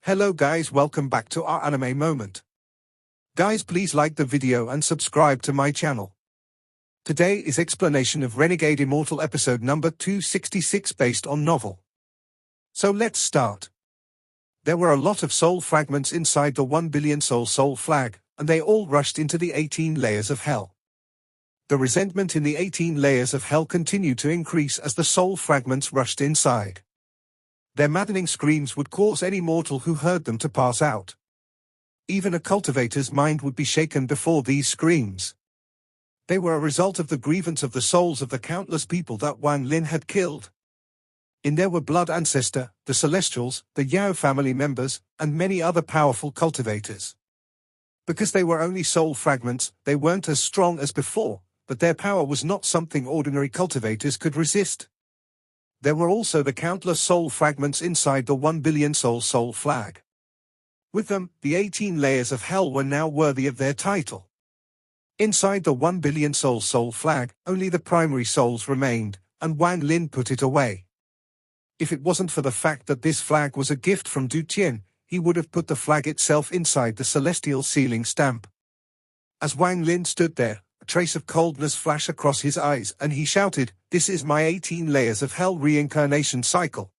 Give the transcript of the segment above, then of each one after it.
Hello guys, welcome back to our anime moment. Guys, please like the video and subscribe to my channel. Today is explanation of Renegade Immortal episode number 266 based on novel. So let's start. There were a lot of soul fragments inside the 1 billion soul flag, and they all rushed into the 18 layers of hell. The resentment in the 18 layers of hell continued to increase as the soul fragments rushed inside. Their maddening screams would cause any mortal who heard them to pass out. Even a cultivator's mind would be shaken before these screams. They were a result of the grievance of the souls of the countless people that Wang Lin had killed. In there were blood ancestor, the Celestials, the Yao family members, and many other powerful cultivators. Because they were only soul fragments, they weren't as strong as before, but their power was not something ordinary cultivators could resist. There were also the countless soul fragments inside the 1 billion soul flag. With them, the 18 layers of hell were now worthy of their title. Inside the 1 billion soul flag, only the primary souls remained, and Wang Lin put it away. If it wasn't for the fact that this flag was a gift from Du Tian, he would have put the flag itself inside the celestial sealing stamp. As Wang Lin stood there, a trace of coldness flashed across his eyes and he shouted, "This is my 18 layers of hell reincarnation cycle."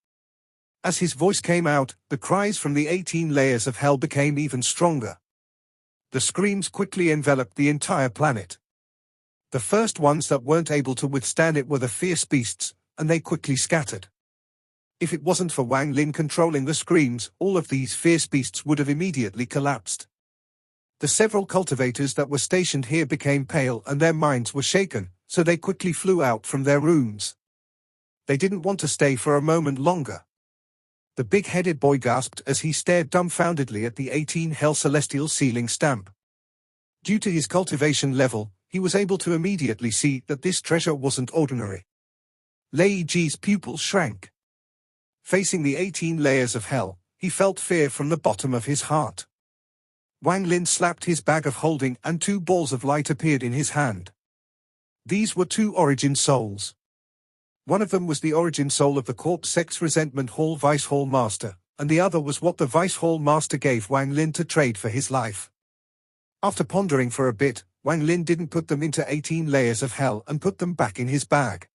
As his voice came out, the cries from the 18 layers of hell became even stronger. The screams quickly enveloped the entire planet. The first ones that weren't able to withstand it were the fierce beasts, and they quickly scattered. If it wasn't for Wang Lin controlling the screams, all of these fierce beasts would have immediately collapsed. The several cultivators that were stationed here became pale and their minds were shaken, so they quickly flew out from their rooms. They didn't want to stay for a moment longer. The big-headed boy gasped as he stared dumbfoundedly at the 18 hell celestial sealing stamp. Due to his cultivation level, he was able to immediately see that this treasure wasn't ordinary. Lei Ji's pupils shrank. Facing the 18 layers of hell, he felt fear from the bottom of his heart. Wang Lin slapped his bag of holding and 2 balls of light appeared in his hand. These were 2 origin souls. One of them was the origin soul of the Corpse Sex Resentment Hall Vice Hall Master, and the other was what the Vice Hall Master gave Wang Lin to trade for his life. After pondering for a bit, Wang Lin didn't put them into 18 layers of hell and put them back in his bag.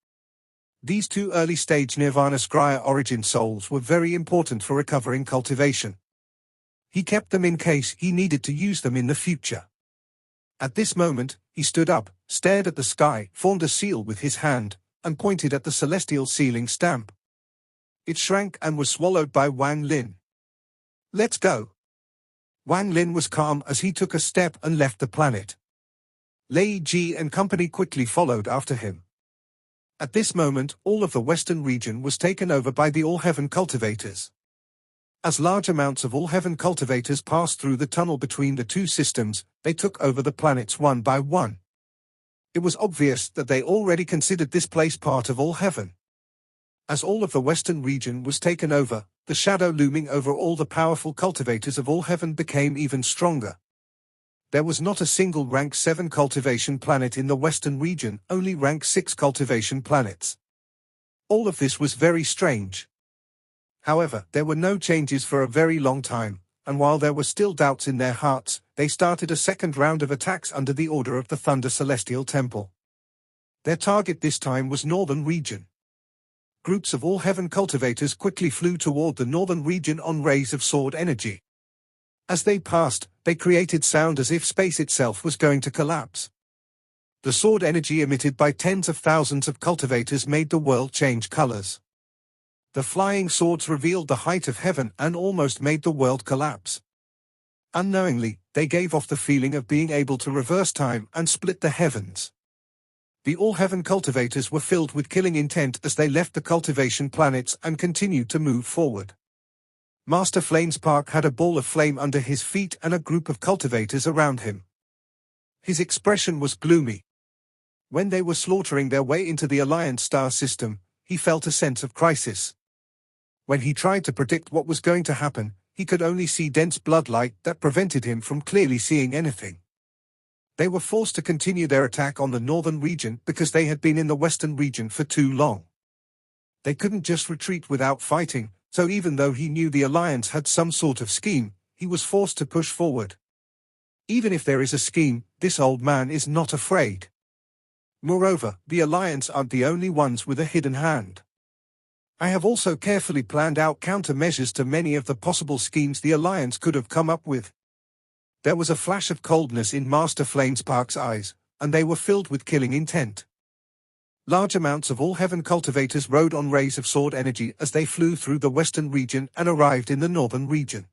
These 2 early-stage Nirvana Scryer origin souls were very important for recovering cultivation. He kept them in case he needed to use them in the future. At this moment, he stood up, stared at the sky, formed a seal with his hand, and pointed at the celestial sealing stamp. It shrank and was swallowed by Wang Lin. "Let's go." Wang Lin was calm as he took a step and left the planet. Lei Ji and company quickly followed after him. At this moment, all of the western region was taken over by the All-Heaven cultivators. As large amounts of All-Heaven cultivators passed through the tunnel between the 2 systems, they took over the planets one by one. It was obvious that they already considered this place part of All-Heaven. As all of the western region was taken over, the shadow looming over all the powerful cultivators of All-Heaven became even stronger. There was not a single rank 7 cultivation planet in the western region, only rank 6 cultivation planets. All of this was very strange. However, there were no changes for a very long time, and while there were still doubts in their hearts, they started a second round of attacks under the order of the Thunder Celestial Temple. Their target this time was Northern Region. Groups of All-Heaven cultivators quickly flew toward the Northern Region on rays of sword energy. As they passed, they created sound as if space itself was going to collapse. The sword energy emitted by tens of thousands of cultivators made the world change colors. The flying swords revealed the height of heaven and almost made the world collapse. Unknowingly, they gave off the feeling of being able to reverse time and split the heavens. The All-Heaven cultivators were filled with killing intent as they left the cultivation planets and continued to move forward. Master Flamespark had a ball of flame under his feet and a group of cultivators around him. His expression was gloomy. When they were slaughtering their way into the Alliance star system, he felt a sense of crisis. When he tried to predict what was going to happen, he could only see dense blood light that prevented him from clearly seeing anything. They were forced to continue their attack on the northern region because they had been in the western region for too long. They couldn't just retreat without fighting, So even though he knew the Alliance had some sort of scheme, he was forced to push forward. Even if there is a scheme, this old man is not afraid. Moreover, the Alliance aren't the only ones with a hidden hand. I have also carefully planned out countermeasures to many of the possible schemes the Alliance could have come up with. There was a flash of coldness in Master Flamespark's eyes, and they were filled with killing intent. Large amounts of all-heaven cultivators rode on rays of sword energy as they flew through the western region and arrived in the northern region.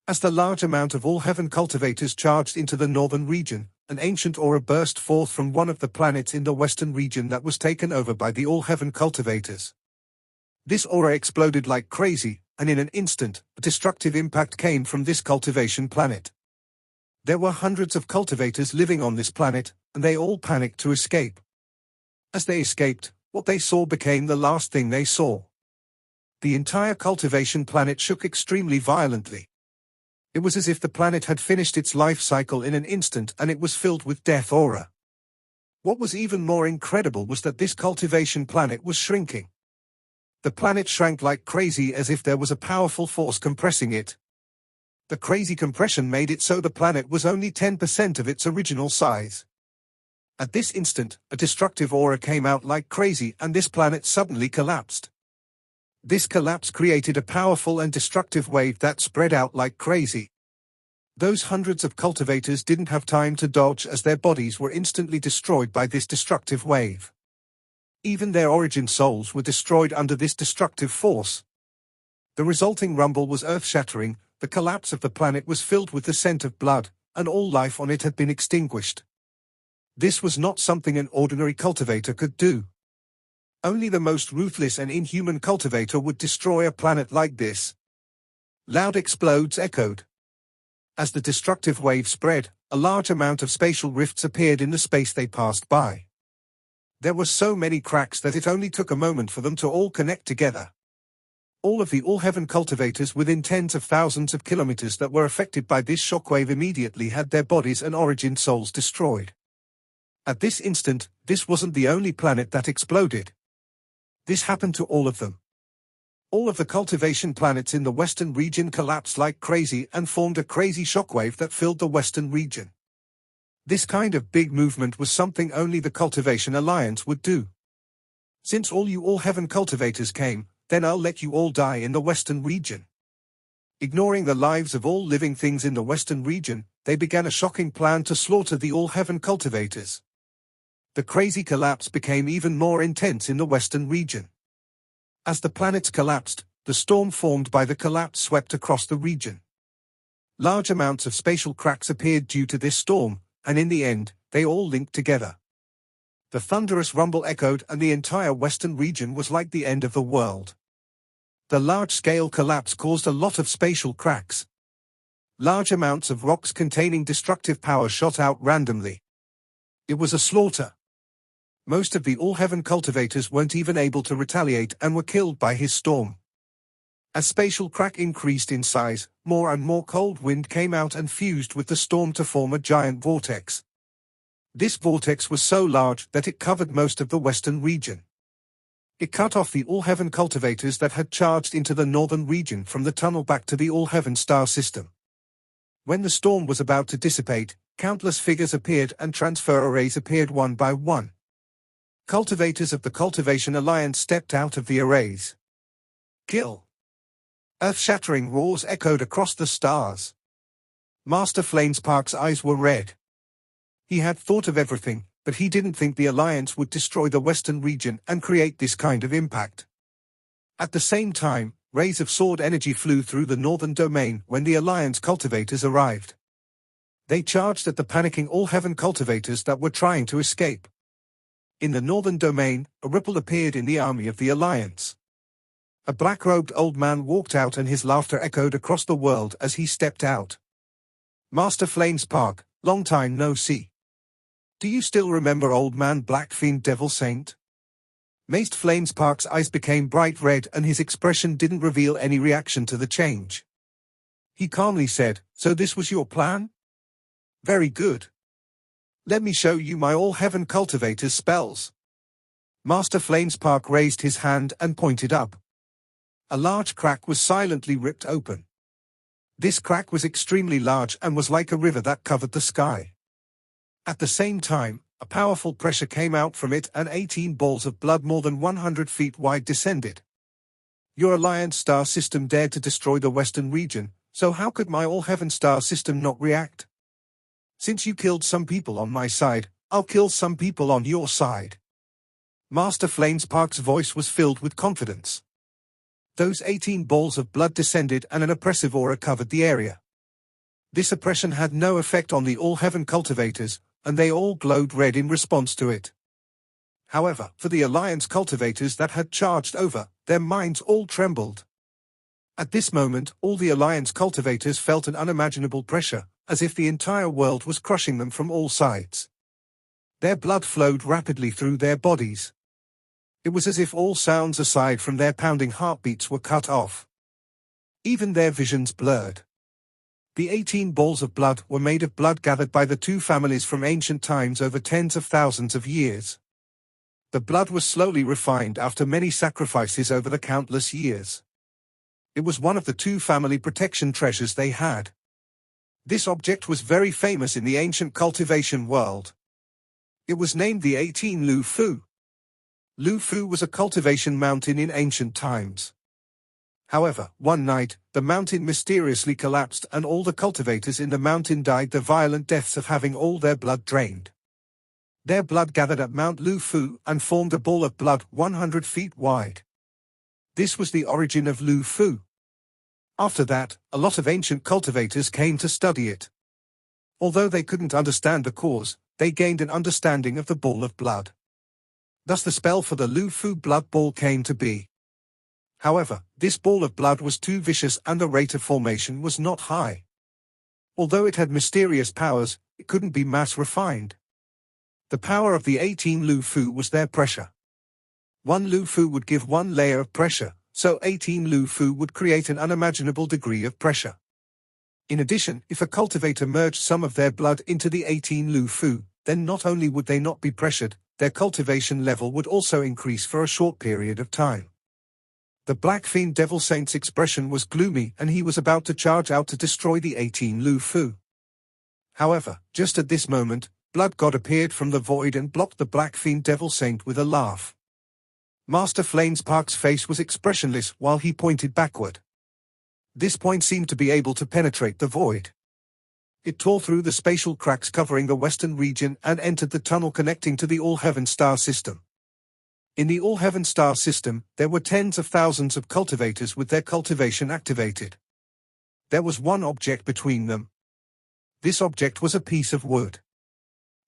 As the large amount of all-heaven cultivators charged into the northern region, an ancient aura burst forth from one of the planets in the western region that was taken over by the all-heaven cultivators. This aura exploded like crazy, and in an instant, a destructive impact came from this cultivation planet. There were hundreds of cultivators living on this planet, and they all panicked to escape. As they escaped, what they saw became the last thing they saw. The entire cultivation planet shook extremely violently. It was as if the planet had finished its life cycle in an instant and it was filled with death aura. What was even more incredible was that this cultivation planet was shrinking. The planet shrank like crazy as if there was a powerful force compressing it. The crazy compression made it so the planet was only 10% of its original size. At this instant, a destructive aura came out like crazy and this planet suddenly collapsed. This collapse created a powerful and destructive wave that spread out like crazy. Those hundreds of cultivators didn't have time to dodge as their bodies were instantly destroyed by this destructive wave. Even their origin souls were destroyed under this destructive force. The resulting rumble was earth-shattering. The collapse of the planet was filled with the scent of blood, and all life on it had been extinguished. This was not something an ordinary cultivator could do. Only the most ruthless and inhuman cultivator would destroy a planet like this. Loud explodes echoed. As the destructive wave spread, a large amount of spatial rifts appeared in the space they passed by. There were so many cracks that it only took a moment for them to all connect together. All of the all-heaven cultivators within tens of thousands of kilometers that were affected by this shockwave immediately had their bodies and origin souls destroyed. At this instant, this wasn't the only planet that exploded. This happened to all of them. All of the cultivation planets in the western region collapsed like crazy and formed a crazy shockwave that filled the western region. This kind of big movement was something only the Cultivation Alliance would do. Since all you all-heaven cultivators came, then I'll let you all die in the western region. Ignoring the lives of all living things in the western region, they began a shocking plan to slaughter the all-heaven cultivators. The crazy collapse became even more intense in the western region. As the planets collapsed, the storm formed by the collapse swept across the region. Large amounts of spatial cracks appeared due to this storm, and in the end, they all linked together. The thunderous rumble echoed and the entire western region was like the end of the world. The large-scale collapse caused a lot of spatial cracks. Large amounts of rocks containing destructive power shot out randomly. It was a slaughter. Most of the all-heaven cultivators weren't even able to retaliate and were killed by his storm. As spatial crack increased in size, more and more cold wind came out and fused with the storm to form a giant vortex. This vortex was so large that it covered most of the western region. It cut off the all-heaven cultivators that had charged into the northern region from the tunnel back to the all-heaven star system. When the storm was about to dissipate, countless figures appeared and transfer arrays appeared one by one. Cultivators of the Cultivation Alliance stepped out of the arrays. Kill! Earth-shattering roars echoed across the stars. Master Flamespark's eyes were red. He had thought of everything, but he didn't think the Alliance would destroy the western region and create this kind of impact. At the same time, rays of sword energy flew through the northern domain when the Alliance cultivators arrived. They charged at the panicking all-heaven cultivators that were trying to escape. In the northern domain, a ripple appeared in the army of the Alliance. A black-robed old man walked out and his laughter echoed across the world as he stepped out. Master Flamespark, long time no see. Do you still remember old man Blackfiend Devil Saint? Master Flamespark's eyes became bright red and his expression didn't reveal any reaction to the change. He calmly said, "So this was your plan? Very good. Let me show you my all-heaven cultivator's spells." Master Flamespark raised his hand and pointed up. A large crack was silently ripped open. This crack was extremely large and was like a river that covered the sky. At the same time, a powerful pressure came out from it and 18 balls of blood more than 100 feet wide descended. Your Alliance star system dared to destroy the Western region, so how could my All-Heaven star system not react? Since you killed some people on my side, I'll kill some people on your side. Master Flamespark's voice was filled with confidence. Those 18 balls of blood descended and an oppressive aura covered the area. This oppression had no effect on the All-Heaven cultivators, and they all glowed red in response to it. However, for the Alliance cultivators that had charged over, their minds all trembled. At this moment, all the Alliance cultivators felt an unimaginable pressure, as if the entire world was crushing them from all sides. Their blood flowed rapidly through their bodies. It was as if all sounds aside from their pounding heartbeats were cut off. Even their visions blurred. The 18 balls of blood were made of blood gathered by the two families from ancient times over tens of thousands of years. The blood was slowly refined after many sacrifices over the countless years. It was one of the two family protection treasures they had. This object was very famous in the ancient cultivation world. It was named the 18 Lu Fu. Lu Fu was a cultivation mountain in ancient times. However, one night, the mountain mysteriously collapsed and all the cultivators in the mountain died the violent deaths of having all their blood drained. Their blood gathered at Mount Lu Fu and formed a ball of blood 100 feet wide. This was the origin of Lu Fu. After that, a lot of ancient cultivators came to study it. Although they couldn't understand the cause, they gained an understanding of the ball of blood. Thus the spell for the Lu Fu blood ball came to be. However, this ball of blood was too vicious and the rate of formation was not high. Although it had mysterious powers, it couldn't be mass-refined. The power of the 18 Lu Fu was their pressure. One Lu Fu would give one layer of pressure, so 18 Lu Fu would create an unimaginable degree of pressure. In addition, if a cultivator merged some of their blood into the 18 Lu Fu, then not only would they not be pressured, their cultivation level would also increase for a short period of time. The Black Fiend Devil Saint's expression was gloomy and he was about to charge out to destroy the 18 Lu Fu. However, just at this moment, Blood God appeared from the void and blocked the Black Fiend Devil Saint with a laugh. Master Flamespark's face was expressionless while he pointed backward. This point seemed to be able to penetrate the void. It tore through the spatial cracks covering the western region and entered the tunnel connecting to the All-Heaven star system. In the All-Heaven star system, there were tens of thousands of cultivators with their cultivation activated. There was one object between them. This object was a piece of wood.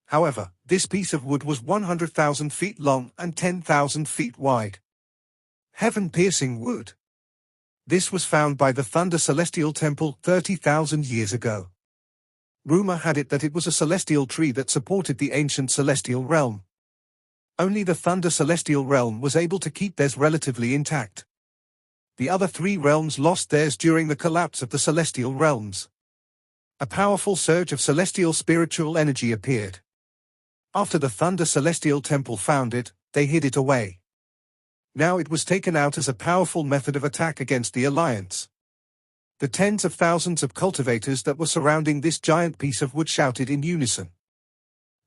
However, this piece of wood was 100,000 feet long and 10,000 feet wide. Heaven-piercing wood. This was found by the Thunder Celestial Temple 30,000 years ago. Rumor had it that it was a celestial tree that supported the ancient celestial realm. Only the Thunder Celestial Realm was able to keep theirs relatively intact. The other three realms lost theirs during the collapse of the celestial realms. A powerful surge of celestial spiritual energy appeared. After the Thunder Celestial Temple found it, they hid it away. Now it was taken out as a powerful method of attack against the Alliance. The tens of thousands of cultivators that were surrounding this giant piece of wood shouted in unison.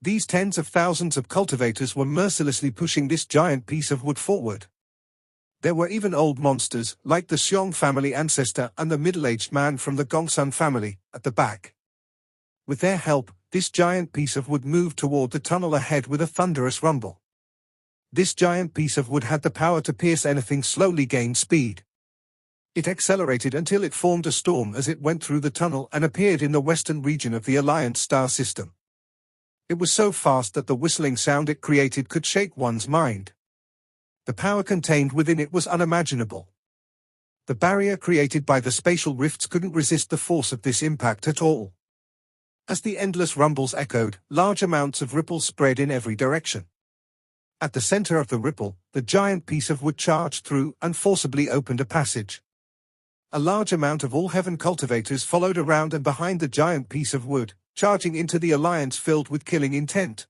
These tens of thousands of cultivators were mercilessly pushing this giant piece of wood forward. There were even old monsters, like the Xiong family ancestor and the middle-aged man from the Gongsun family, at the back. With their help, this giant piece of wood moved toward the tunnel ahead with a thunderous rumble. This giant piece of wood had the power to pierce anything slowly gain speed. It accelerated until it formed a storm as it went through the tunnel and appeared in the western region of the Alliance star system. It was so fast that the whistling sound it created could shake one's mind. The power contained within it was unimaginable. The barrier created by the spatial rifts couldn't resist the force of this impact at all. As the endless rumbles echoed, large amounts of ripples spread in every direction. At the center of the ripple, the giant piece of wood charged through and forcibly opened a passage. A large amount of All-Heaven cultivators followed around and behind the giant piece of wood, charging into the Alliance filled with killing intent.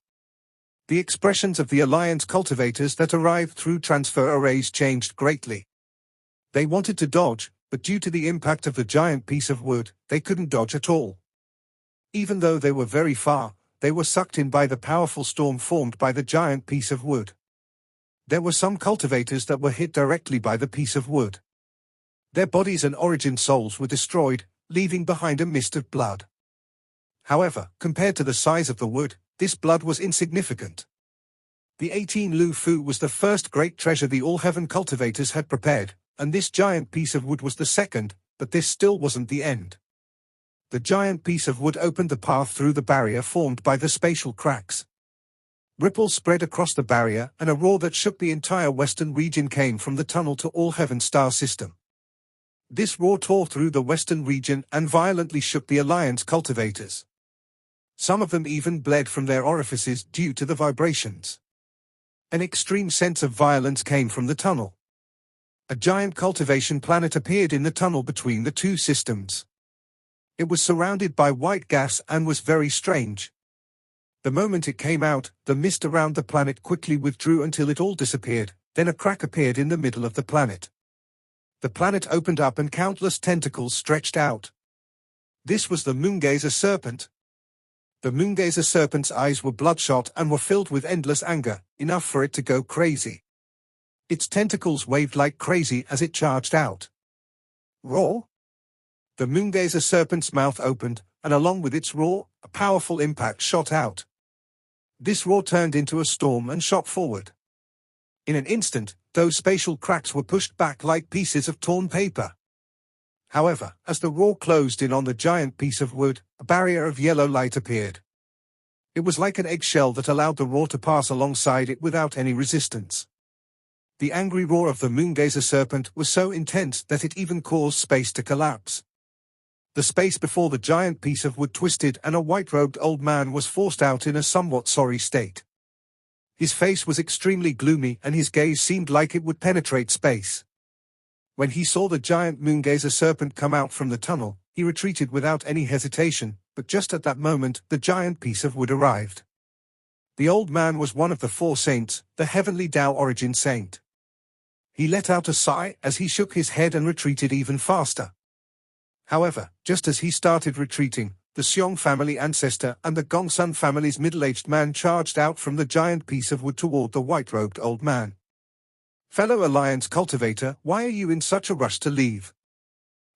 The expressions of the Alliance cultivators that arrived through transfer arrays changed greatly. They wanted to dodge, but due to the impact of the giant piece of wood, they couldn't dodge at all. Even though they were very far, they were sucked in by the powerful storm formed by the giant piece of wood. There were some cultivators that were hit directly by the piece of wood. Their bodies and origin souls were destroyed, leaving behind a mist of blood. However, compared to the size of the wood, this blood was insignificant. The 18 Lu Fu was the first great treasure the All-Heaven cultivators had prepared, and this giant piece of wood was the second, but this still wasn't the end. The giant piece of wood opened the path through the barrier formed by the spatial cracks. Ripples spread across the barrier, and a roar that shook the entire western region came from the tunnel to All-Heaven star system. This roar tore through the western region and violently shook the Alliance cultivators. Some of them even bled from their orifices due to the vibrations. An extreme sense of violence came from the tunnel. A giant cultivation planet appeared in the tunnel between the two systems. It was surrounded by white gas and was very strange. The moment it came out, the mist around the planet quickly withdrew until it all disappeared, then a crack appeared in the middle of the planet. The planet opened up and countless tentacles stretched out. This was the Moongazer serpent. The Moongazer serpent's eyes were bloodshot and were filled with endless anger, enough for it to go crazy. Its tentacles waved like crazy as it charged out. Roar! The Moongazer serpent's mouth opened, and along with its roar, a powerful impact shot out. This roar turned into a storm and shot forward. In an instant, those spatial cracks were pushed back like pieces of torn paper. However, as the roar closed in on the giant piece of wood, a barrier of yellow light appeared. It was like an eggshell that allowed the roar to pass alongside it without any resistance. The angry roar of the Moongazer serpent was so intense that it even caused space to collapse. The space before the giant piece of wood twisted and a white-robed old man was forced out in a somewhat sorry state. His face was extremely gloomy and his gaze seemed like it would penetrate space. When he saw the giant Moongazer serpent come out from the tunnel, he retreated without any hesitation, but just at that moment, the giant piece of wood arrived. The old man was one of the four saints, the heavenly Tao origin saint. He let out a sigh as he shook his head and retreated even faster. However, just as he started retreating, the Xiong family ancestor and the Gongsun family's middle-aged man charged out from the giant piece of wood toward the white-robed old man. "Fellow Alliance cultivator, why are you in such a rush to leave?"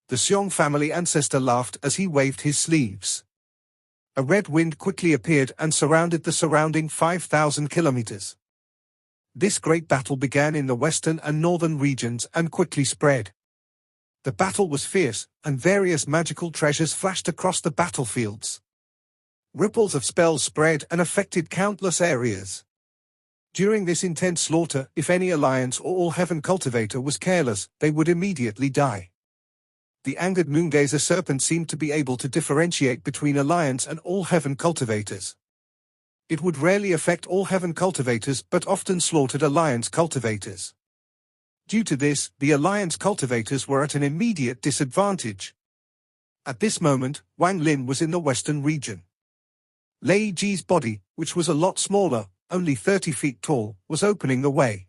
The Xiong family ancestor laughed as he waved his sleeves. A red wind quickly appeared and surrounded the surrounding 5,000 kilometers. This great battle began in the western and northern regions and quickly spread. The battle was fierce, and various magical treasures flashed across the battlefields. Ripples of spells spread and affected countless areas. During this intense slaughter, if any Alliance or All-Heaven cultivator was careless, they would immediately die. The angered Moongazer serpent seemed to be able to differentiate between Alliance and All-Heaven cultivators. It would rarely affect All-Heaven cultivators but often slaughtered Alliance cultivators. Due to this, the Alliance cultivators were at an immediate disadvantage. At this moment, Wang Lin was in the western region. Lei Ji's body, which was a lot smaller, only 30 feet tall, was opening the way.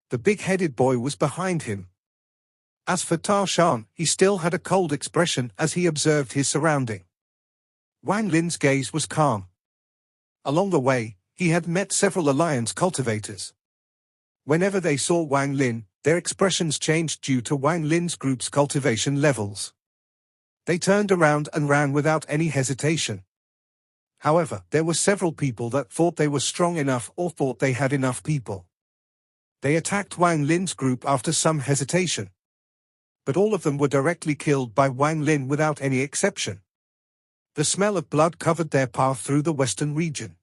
The big-headed boy was behind him. As for Ta Shan, he still had a cold expression as he observed his surrounding. Wang Lin's gaze was calm. Along the way, he had met several Alliance cultivators. Whenever they saw Wang Lin, their expressions changed due to Wang Lin's group's cultivation levels. They turned around and ran without any hesitation. However, there were several people that thought they were strong enough or thought they had enough people. They attacked Wang Lin's group after some hesitation. But all of them were directly killed by Wang Lin without any exception. The smell of blood covered their path through the western region.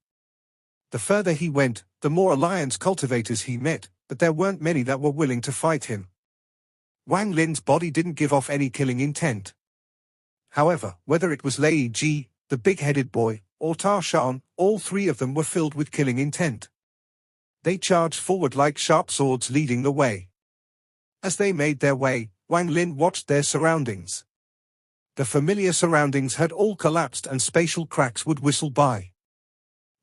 The further he went, the more Alliance cultivators he met, but there weren't many that were willing to fight him. Wang Lin's body didn't give off any killing intent. However, whether it was Lei Ji, the big-headed boy, or Ta Shan, all three of them were filled with killing intent. They charged forward like sharp swords leading the way. As they made their way, Wang Lin watched their surroundings. The familiar surroundings had all collapsed and spatial cracks would whistle by.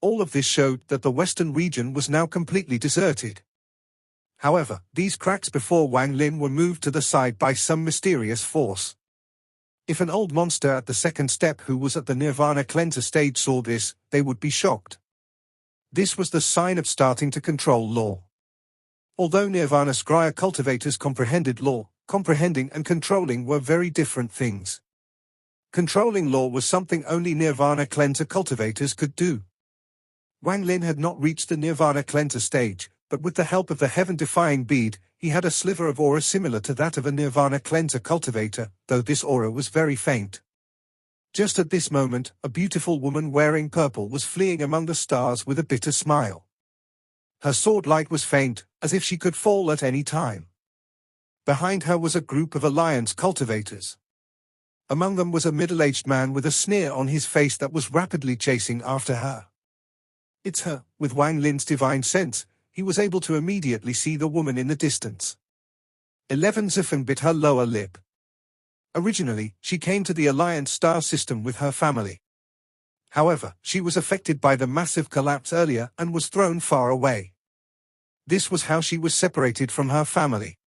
All of this showed that the western region was now completely deserted. However, these cracks before Wang Lin were moved to the side by some mysterious force. If an old monster at the second step who was at the Nirvana cleanser stage saw this, they would be shocked. This was the sign of starting to control law. Although Nirvana Scryer cultivators comprehended law, comprehending and controlling were very different things. Controlling law was something only Nirvana cleanser cultivators could do. Wang Lin had not reached the Nirvana cleanser stage, but with the help of the heaven-defying bead, he had a sliver of aura similar to that of a Nirvana cleanser cultivator, though this aura was very faint. Just at this moment, a beautiful woman wearing purple was fleeing among the stars with a bitter smile. Her sword light was faint, as if she could fall at any time. Behind her was a group of Alliance cultivators. Among them was a middle-aged man with a sneer on his face that was rapidly chasing after her. It's her. With Wang Lin's divine sense, he was able to immediately see the woman in the distance. 11 Zifeng bit her lower lip. Originally, she came to the Alliance star system with her family. However, she was affected by the massive collapse earlier and was thrown far away. This was how she was separated from her family.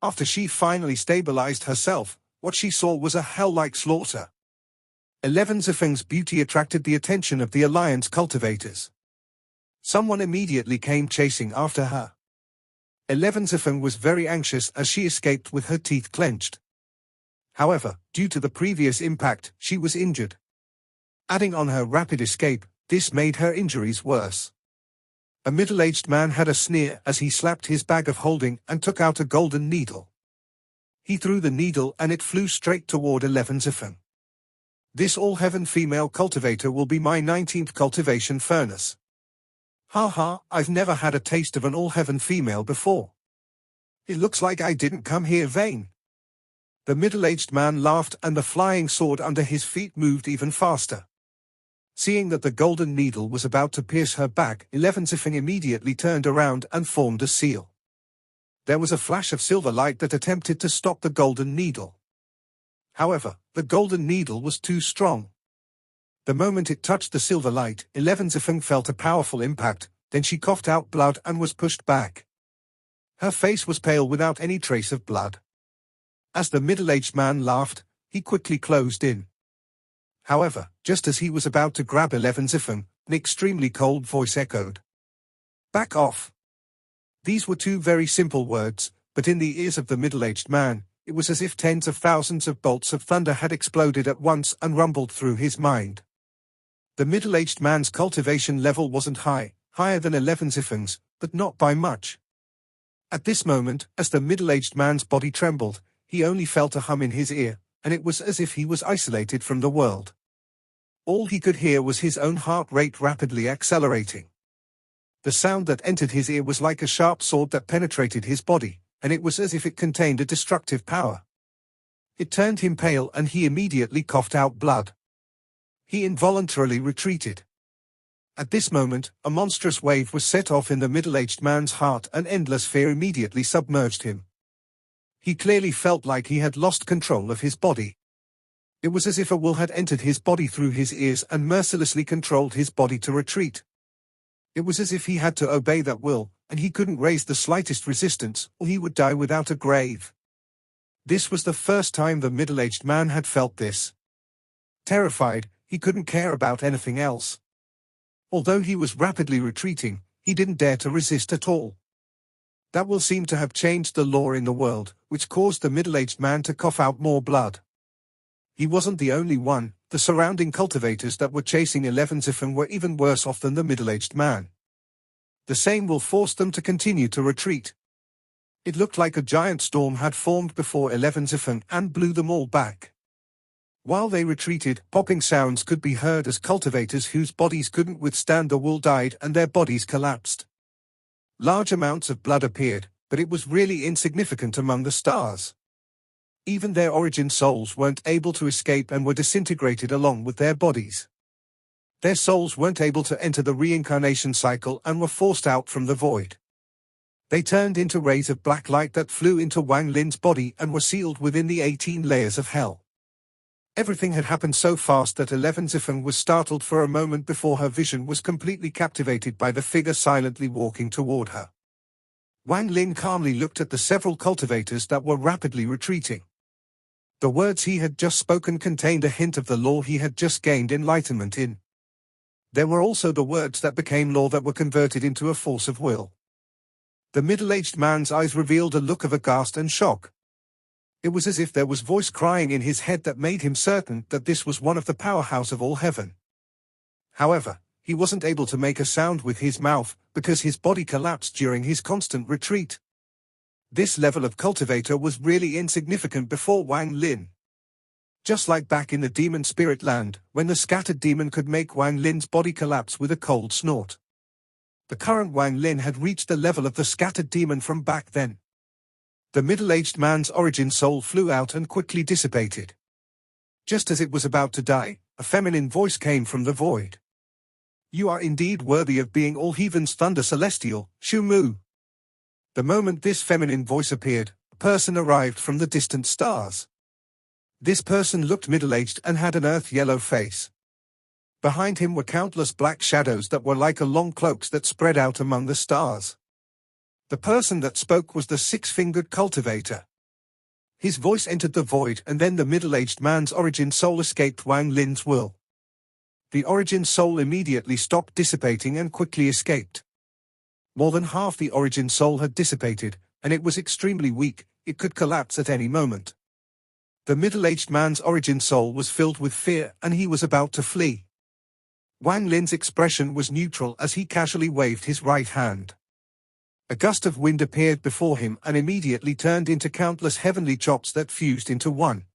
After she finally stabilized herself, what she saw was a hell-like slaughter. 11 Zifeng's beauty attracted the attention of the Alliance cultivators. Someone immediately came chasing after her. 11 Zifeng was very anxious as she escaped with her teeth clenched. However, due to the previous impact, she was injured. Adding on her rapid escape, this made her injuries worse. A middle-aged man had a sneer as he slapped his bag of holding and took out a golden needle. He threw the needle and it flew straight toward 11 Zifeng. This all-heaven female cultivator will be my 19th cultivation furnace. Haha, I've never had a taste of an all-heaven female before. It looks like I didn't come here vain. The middle-aged man laughed and the flying sword under his feet moved even faster. Seeing that the golden needle was about to pierce her back, 11 Zifeng immediately turned around and formed a seal. There was a flash of silver light that attempted to stop the golden needle. However, the golden needle was too strong. The moment it touched the silver light, 11 Zifeng felt a powerful impact, then she coughed out blood and was pushed back. Her face was pale without any trace of blood. As the middle-aged man laughed, he quickly closed in. However, just as he was about to grab 11 Zifeng, an extremely cold voice echoed. "Back off." These were two very simple words, but in the ears of the middle-aged man, it was as if tens of thousands of bolts of thunder had exploded at once and rumbled through his mind. The middle-aged man's cultivation level wasn't high, higher than 11 Zifeng's, but not by much. At this moment, as the middle-aged man's body trembled, he only felt a hum in his ear, and it was as if he was isolated from the world. All he could hear was his own heart rate rapidly accelerating. The sound that entered his ear was like a sharp sword that penetrated his body, and it was as if it contained a destructive power. It turned him pale and he immediately coughed out blood. He involuntarily retreated. At this moment, a monstrous wave was set off in the middle-aged man's heart and endless fear immediately submerged him. He clearly felt like he had lost control of his body. It was as if a will had entered his body through his ears and mercilessly controlled his body to retreat. It was as if he had to obey that will, and he couldn't raise the slightest resistance, or he would die without a grave. This was the first time the middle-aged man had felt this. Terrified, he couldn't care about anything else. Although he was rapidly retreating, he didn't dare to resist at all. That will seemed to have changed the law in the world, which caused the middle-aged man to cough out more blood. He wasn't the only one. The surrounding cultivators that were chasing 11 Zifeng were even worse off than the middle-aged man. The same will forced them to continue to retreat. It looked like a giant storm had formed before 11 Zifeng and blew them all back. While they retreated, popping sounds could be heard as cultivators whose bodies couldn't withstand the wool died and their bodies collapsed. Large amounts of blood appeared, but it was really insignificant among the stars. Even their origin souls weren't able to escape and were disintegrated along with their bodies. Their souls weren't able to enter the reincarnation cycle and were forced out from the void. They turned into rays of black light that flew into Wang Lin's body and were sealed within the 18 layers of hell. Everything had happened so fast that 11 Zifeng was startled for a moment before her vision was completely captivated by the figure silently walking toward her. Wang Lin calmly looked at the several cultivators that were rapidly retreating. The words he had just spoken contained a hint of the law he had just gained enlightenment in. There were also the words that became law that were converted into a force of will. The middle-aged man's eyes revealed a look of aghast and shock. It was as if there was voice crying in his head that made him certain that this was one of the powerhouse of all heaven. However, he wasn't able to make a sound with his mouth, because his body collapsed during his constant retreat. This level of cultivator was really insignificant before Wang Lin. Just like back in the demon spirit land, when the scattered demon could make Wang Lin's body collapse with a cold snort. The current Wang Lin had reached the level of the scattered demon from back then. The middle-aged man's origin soul flew out and quickly dissipated. Just as it was about to die, a feminine voice came from the void. "You are indeed worthy of being all heaven's thunder celestial, Shu Mu." The moment this feminine voice appeared, a person arrived from the distant stars. This person looked middle-aged and had an earth-yellow face. Behind him were countless black shadows that were like a long cloaks that spread out among the stars. The person that spoke was the six-fingered cultivator. His voice entered the void, and then the middle-aged man's origin soul escaped Wang Lin's will. The origin soul immediately stopped dissipating and quickly escaped. More than half the origin soul had dissipated, and it was extremely weak. It could collapse at any moment. The middle-aged man's origin soul was filled with fear, and he was about to flee. Wang Lin's expression was neutral as he casually waved his right hand. A gust of wind appeared before him and immediately turned into countless heavenly chops that fused into one.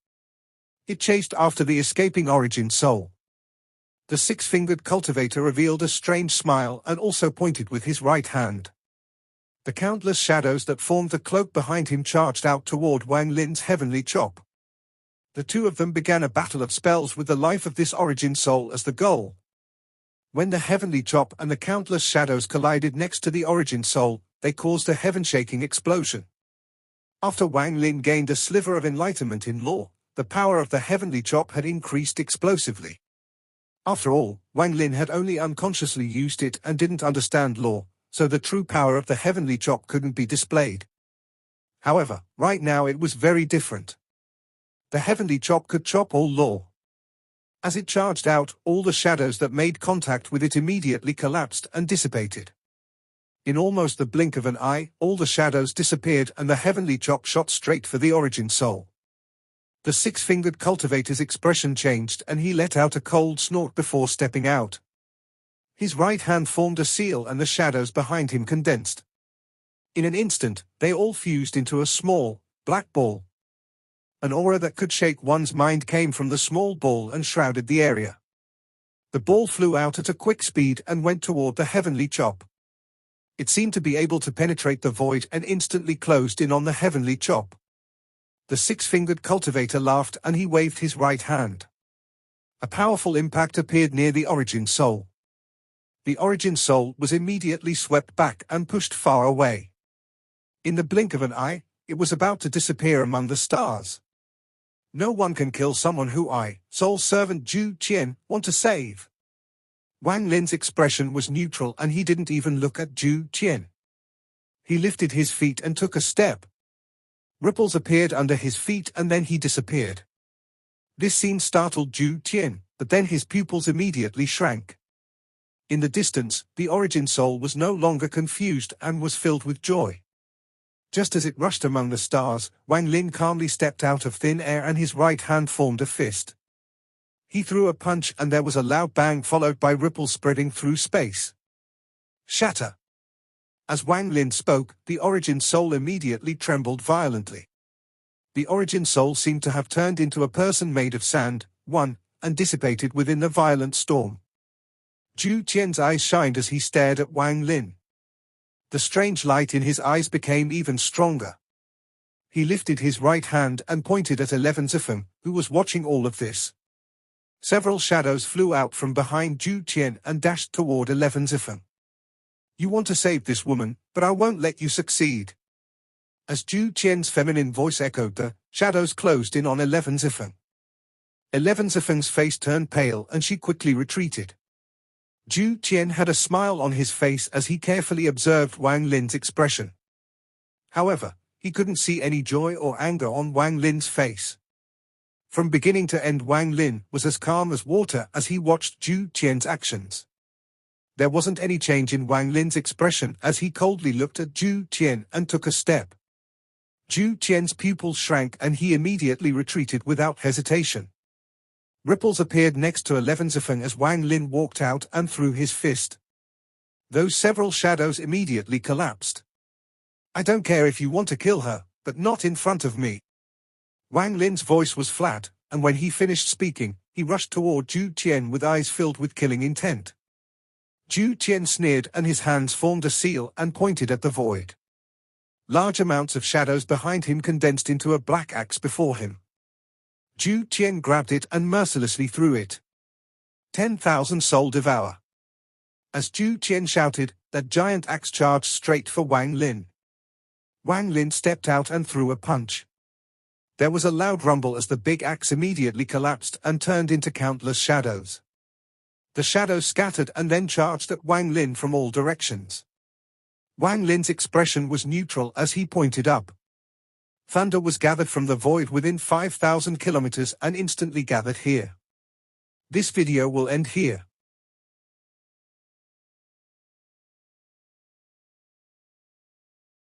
It chased after the escaping origin soul. The six-fingered cultivator revealed a strange smile and also pointed with his right hand. The countless shadows that formed the cloak behind him charged out toward Wang Lin's heavenly chop. The two of them began a battle of spells with the life of this origin soul as the goal. When the heavenly chop and the countless shadows collided next to the origin soul, they caused a heaven-shaking explosion. After Wang Lin gained a sliver of enlightenment in law, the power of the heavenly chop had increased explosively. After all, Wang Lin had only unconsciously used it and didn't understand law, so the true power of the heavenly chop couldn't be displayed. However, right now it was very different. The heavenly chop could chop all law. As it charged out, all the shadows that made contact with it immediately collapsed and dissipated. In almost the blink of an eye, all the shadows disappeared and the heavenly chop shot straight for the origin soul. The six-fingered cultivator's expression changed and he let out a cold snort before stepping out. His right hand formed a seal and the shadows behind him condensed. In an instant, they all fused into a small, black ball. An aura that could shake one's mind came from the small ball and shrouded the area. The ball flew out at a quick speed and went toward the heavenly chop. It seemed to be able to penetrate the void and instantly closed in on the heavenly chop. The six-fingered cultivator laughed and he waved his right hand. A powerful impact appeared near the origin soul. The origin soul was immediately swept back and pushed far away. In the blink of an eye, it was about to disappear among the stars. No one can kill someone who I, soul servant Zhu Qian, want to save. Wang Lin's expression was neutral and he didn't even look at Zhu Qian. He lifted his feet and took a step. Ripples appeared under his feet and then he disappeared. This scene startled Zhu Qian, but then his pupils immediately shrank. In the distance, the origin soul was no longer confused and was filled with joy. Just as it rushed among the stars, Wang Lin calmly stepped out of thin air and his right hand formed a fist. He threw a punch and there was a loud bang followed by ripples spreading through space. Shatter! As Wang Lin spoke, the origin soul immediately trembled violently. The origin soul seemed to have turned into a person made of sand, and dissipated within the violent storm. Zhu Qian's eyes shined as he stared at Wang Lin. The strange light in his eyes became even stronger. He lifted his right hand and pointed at 11 Zifeng, who was watching all of this. Several shadows flew out from behind Zhu Qian and dashed toward 11 Zifeng. You want to save this woman, but I won't let you succeed. As Zhu Qian's feminine voice echoed, the shadows closed in on 11 Zifeng. 11 Zifeng's face turned pale and she quickly retreated. Zhu Qian had a smile on his face as he carefully observed Wang Lin's expression. However, he couldn't see any joy or anger on Wang Lin's face. From beginning to end, Wang Lin was as calm as water as he watched Zhu Qian's actions. There wasn't any change in Wang Lin's expression as he coldly looked at Zhu Qian and took a step. Zhu Qian's pupils shrank and he immediately retreated without hesitation. Ripples appeared next to Levenzifeng as Wang Lin walked out and threw his fist. Those several shadows immediately collapsed. "I don't care if you want to kill her, but not in front of me." Wang Lin's voice was flat, and when he finished speaking, he rushed toward Zhu Qian with eyes filled with killing intent. Zhu Qian sneered and his hands formed a seal and pointed at the void. Large amounts of shadows behind him condensed into a black axe before him. Zhu Qian grabbed it and mercilessly threw it. 10,000 soul devour. As Zhu Qian shouted, that giant axe charged straight for Wang Lin. Wang Lin stepped out and threw a punch. There was a loud rumble as the big axe immediately collapsed and turned into countless shadows. The shadows scattered and then charged at Wang Lin from all directions. Wang Lin's expression was neutral as he pointed up. Thunder was gathered from the void within 5,000 kilometers and instantly gathered here. This video will end here.